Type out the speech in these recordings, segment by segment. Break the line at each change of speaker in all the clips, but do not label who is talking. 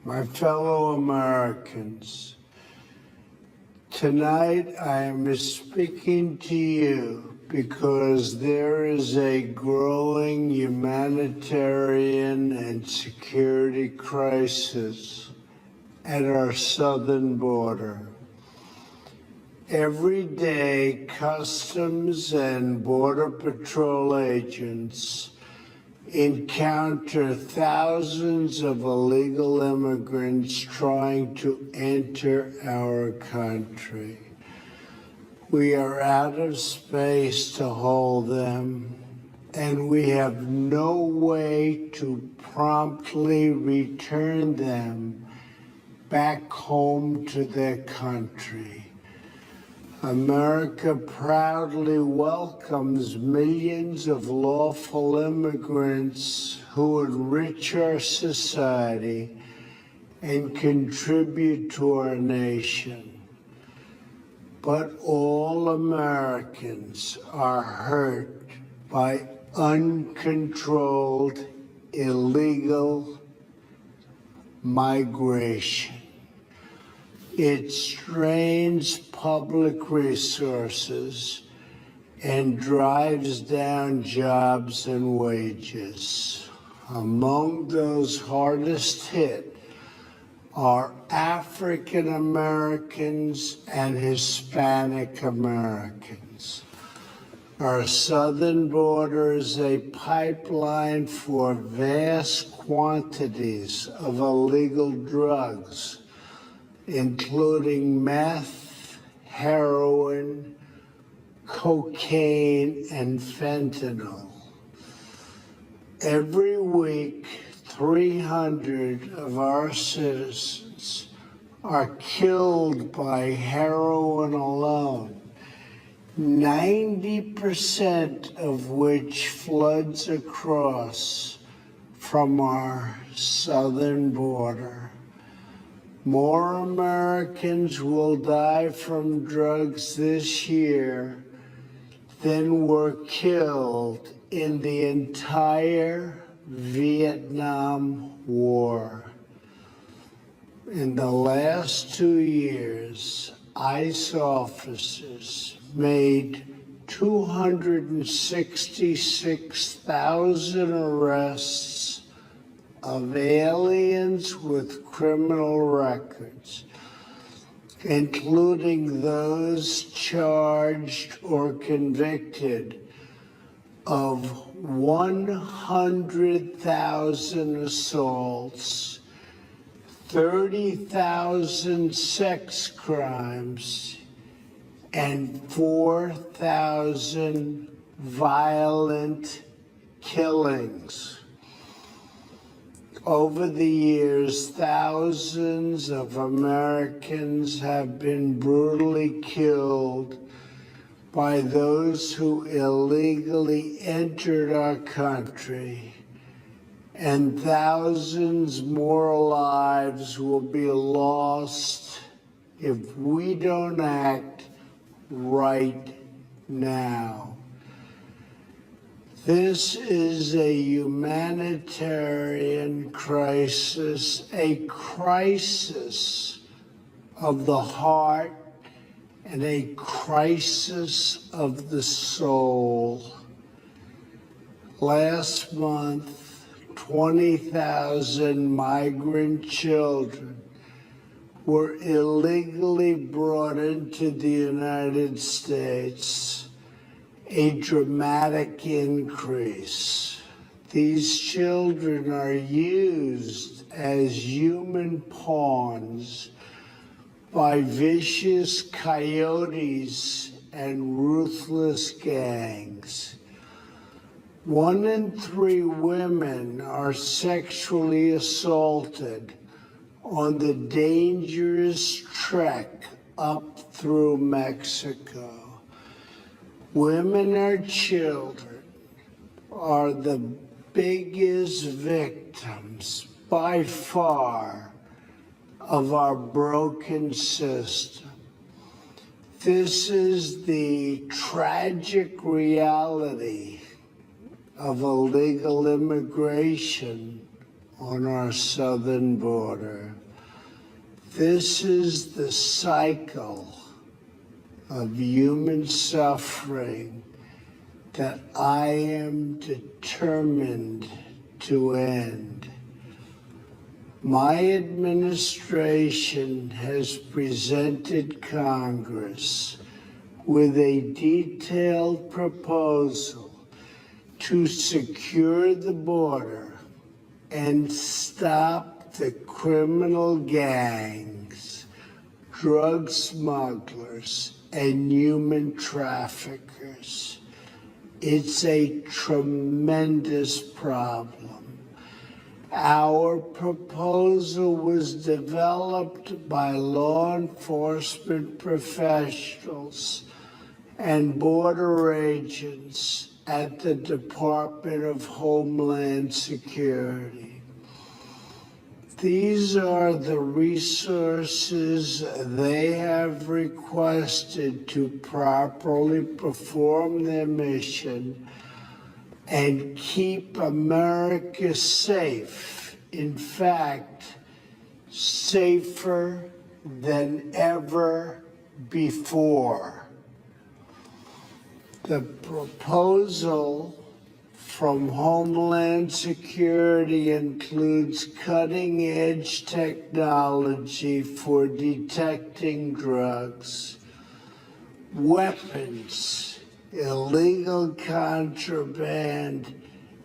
My fellow Americans, tonight I am speaking to you because there is a growing humanitarian and security crisis at our southern border. Every day, Customs and Border Patrol agents encounter thousands of illegal immigrants trying to enter our country. We are out of space to hold them, and we have no way to promptly return them back home to their country. America proudly welcomes millions of lawful immigrants who enrich our society and contribute to our nation. But all Americans are hurt by uncontrolled illegal migration. It strains public resources and drives down jobs and wages. Among those hardest hit are African Americans and Hispanic Americans. Our southern border is a pipeline for vast quantities of illegal drugs, including meth, heroin, cocaine, and fentanyl. Every week, 300 of our citizens are killed by heroin alone, 90% of which floods across from our southern border. More Americans will die from drugs this year than were killed in the entire Vietnam War. In the last 2 years, ICE officers made 266,000 arrests of aliens with criminal records, including those charged or convicted of 100,000 assaults, 30,000 sex crimes, and 4,000 violent killings. Over the years, thousands of Americans have been brutally killed by those who illegally entered our country, and thousands more lives will be lost if we don't act right now. This is a humanitarian crisis, a crisis of the heart and a crisis of the soul. Last month, 20,000 migrant children were illegally brought into the United States, a dramatic increase. These children are used as human pawns by vicious coyotes and ruthless gangs. 1 in 3 women are sexually assaulted on the dangerous trek up through Mexico. Women and children are the biggest victims by far of our broken system. This is the tragic reality of illegal immigration on our southern border. This is the cycle of human suffering that I am determined to end. My administration has presented Congress with a detailed proposal to secure the border and stop the criminal gangs, drug smugglers, and human traffickers. It's a tremendous problem. Our proposal was developed by law enforcement professionals and border agents at the Department of Homeland Security. These are the resources they have requested to properly perform their mission and keep America safe. In fact, safer than ever before. The proposal from Homeland Security includes cutting-edge technology for detecting drugs, weapons, illegal contraband,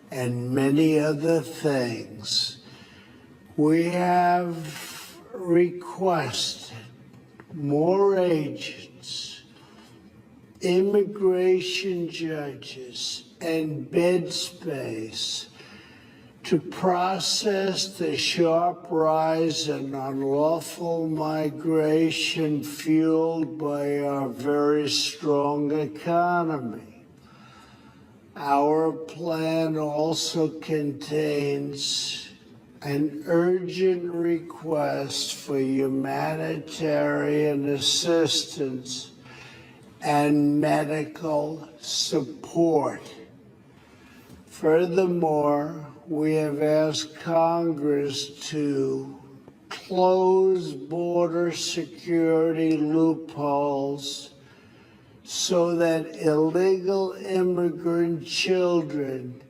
and many other things. We have requested more agents, immigration judges, and bed space to process the sharp rise in unlawful migration fueled by our very strong economy. Our plan also contains an urgent request for humanitarian assistance and medical support. Furthermore, we have asked Congress to close border security loopholes so that illegal immigrant children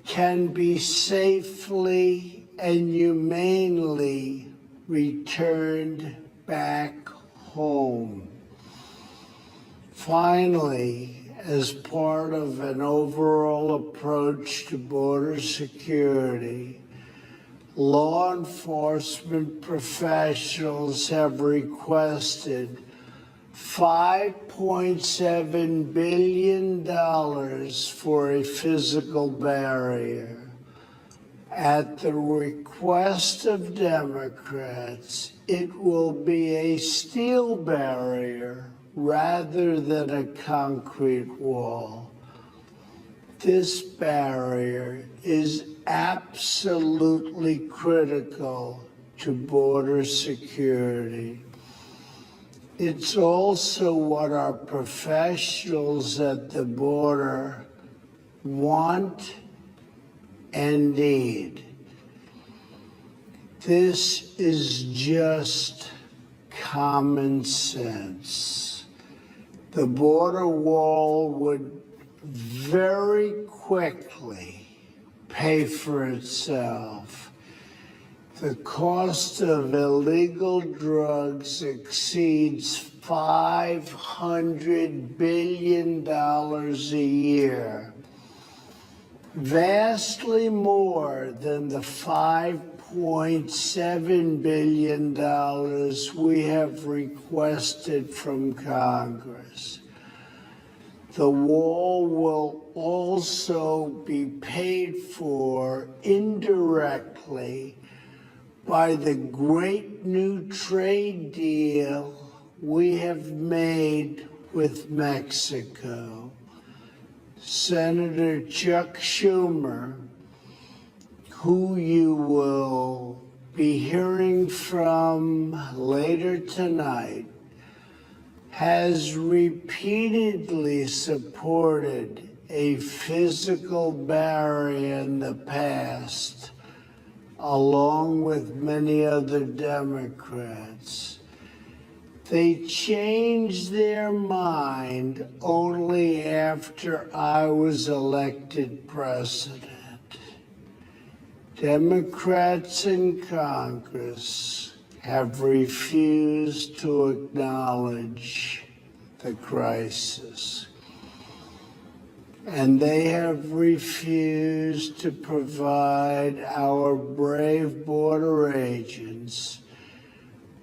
can be safely and humanely returned back home. Finally, as part of an overall approach to border security, law enforcement professionals have requested $5.7 billion for a physical barrier. At the request of Democrats, it will be a steel barrier rather than a concrete wall. This barrier is absolutely critical to border security. It's also what our professionals at the border want and need. This is just common sense. The border wall would very quickly pay for itself. The cost of illegal drugs exceeds $500 billion a year, vastly more than the $5.7 billion we have requested from Congress. The wall will also be paid for indirectly by the great new trade deal we have made with Mexico. Senator Chuck Schumer, who you will be hearing from later tonight, has repeatedly supported a physical barrier in the past along with many other Democrats. They changed their mind only after I was elected president. Democrats in Congress have refused to acknowledge the crisis. And they have refused to provide our brave border agents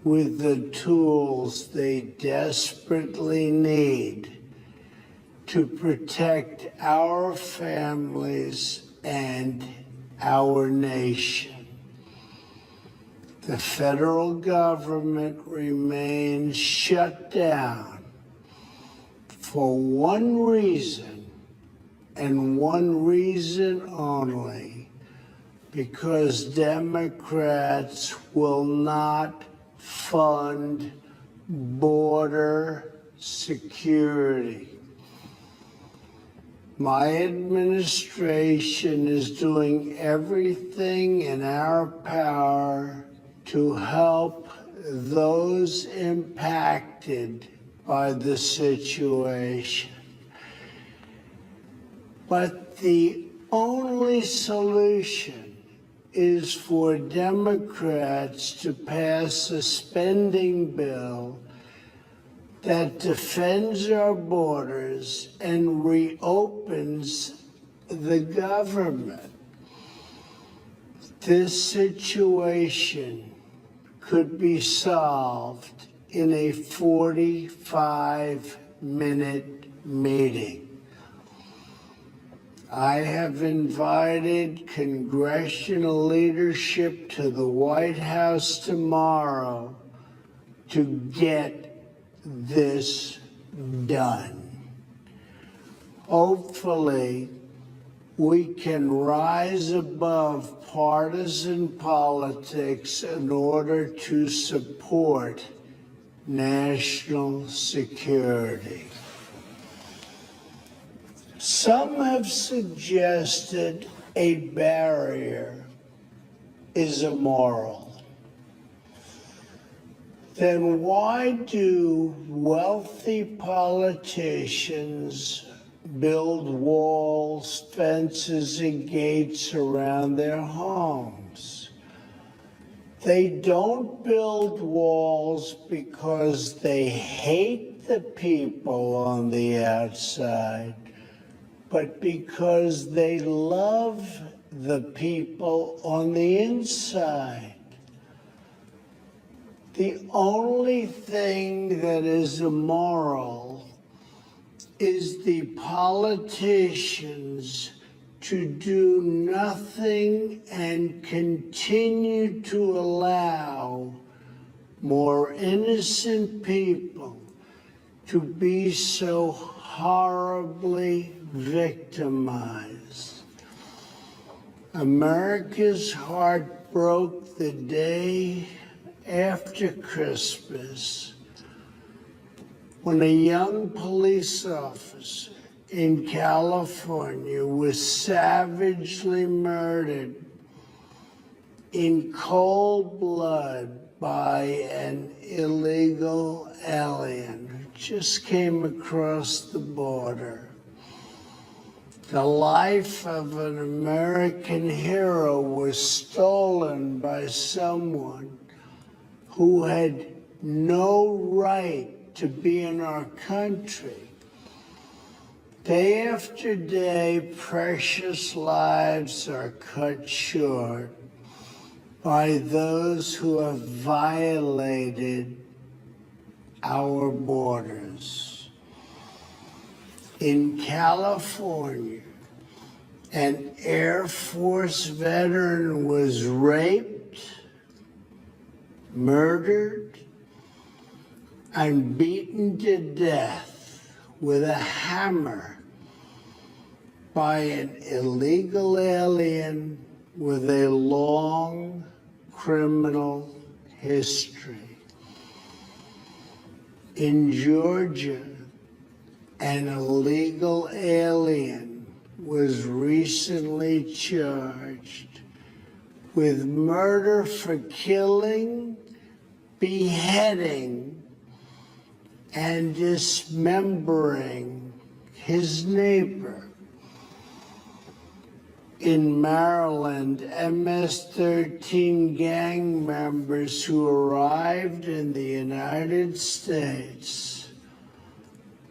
with the tools they desperately need to protect our families and our nation. The federal government remains shut down for one reason, and one reason only, because Democrats will not fund border security. My administration is doing everything in our power to help those impacted by the situation. But the only solution is for Democrats to pass a spending bill that defends our borders and reopens the government. This situation could be solved in a 45-minute meeting. I have invited congressional leadership to the White House tomorrow to get this done. Hopefully, we can rise above partisan politics in order to support national security. Some have suggested a barrier is immoral. Then why do wealthy politicians build walls, fences, and gates around their homes? They don't build walls because they hate the people on the outside, but because they love the people on the inside. The only thing that is immoral is the politicians to do nothing and continue to allow more innocent people to be so horribly victimized. America's heart broke the day after Christmas, when a young police officer in California was savagely murdered in cold blood by an illegal alien who just came across the border. The life of an American hero was stolen by someone who had no right to be in our country. Day after day, precious lives are cut short by those who have violated our borders. In California, an Air Force veteran was raped, murdered, and beaten to death with a hammer by an illegal alien with a long criminal history. In Georgia, an illegal alien was recently charged with murder for killing, beheading, and dismembering his neighbor. In Maryland, MS-13 gang members who arrived in the United States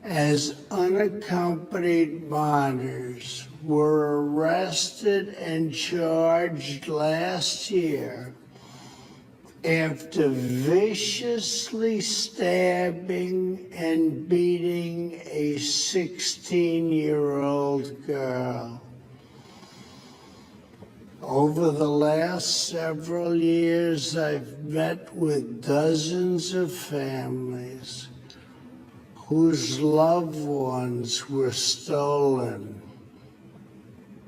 as unaccompanied minors were arrested and charged last year after viciously stabbing and beating a 16-year-old girl. Over the last several years, I've met with dozens of families whose loved ones were stolen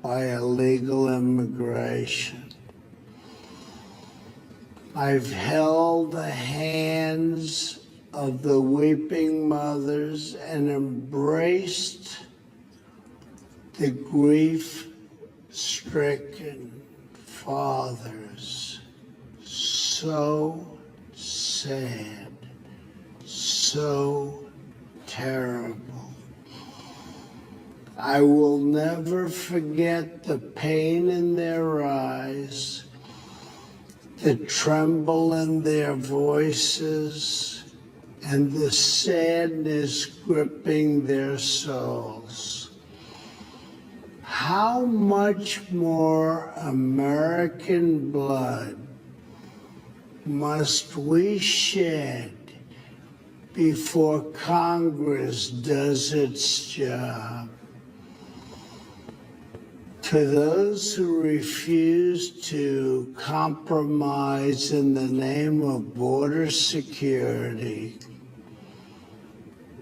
by illegal immigration. I've held the hands of the weeping mothers and embraced the grief-stricken fathers. So sad, so terrible. I will never forget the pain in their eyes, the tremble in their voices, and the sadness gripping their souls. How much more American blood must we shed before Congress does its job? To those who refuse to compromise in the name of border security,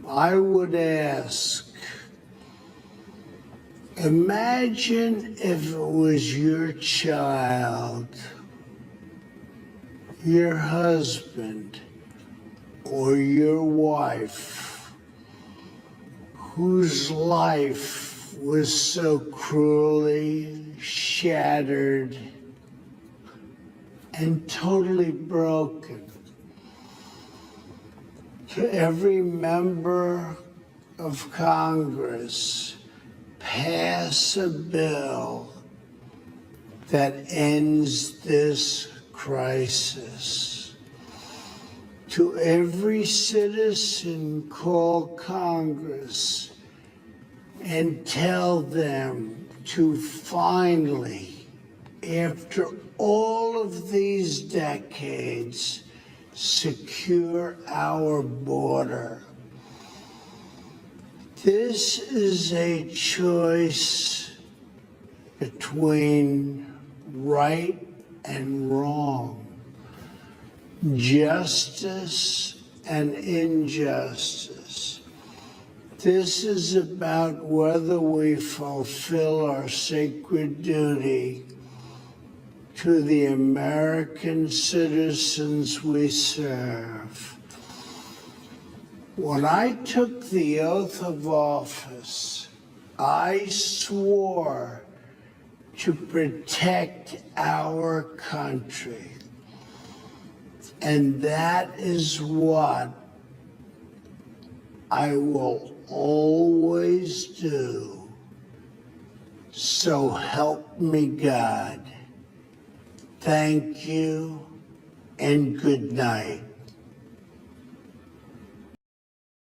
I would ask, imagine if it was your child, your husband, or your wife, whose life was so cruelly shattered and totally broken. To every member of Congress, pass a bill that ends this crisis. To every citizen, call Congress and tell them to finally, after all of these decades, secure our border. This is a choice between right and wrong, justice and injustice. This is about whether we fulfill our sacred duty to the American citizens we serve. When I took the oath of office, I swore to protect our country. And that is what I will always do. So help me God. Thank you and good night.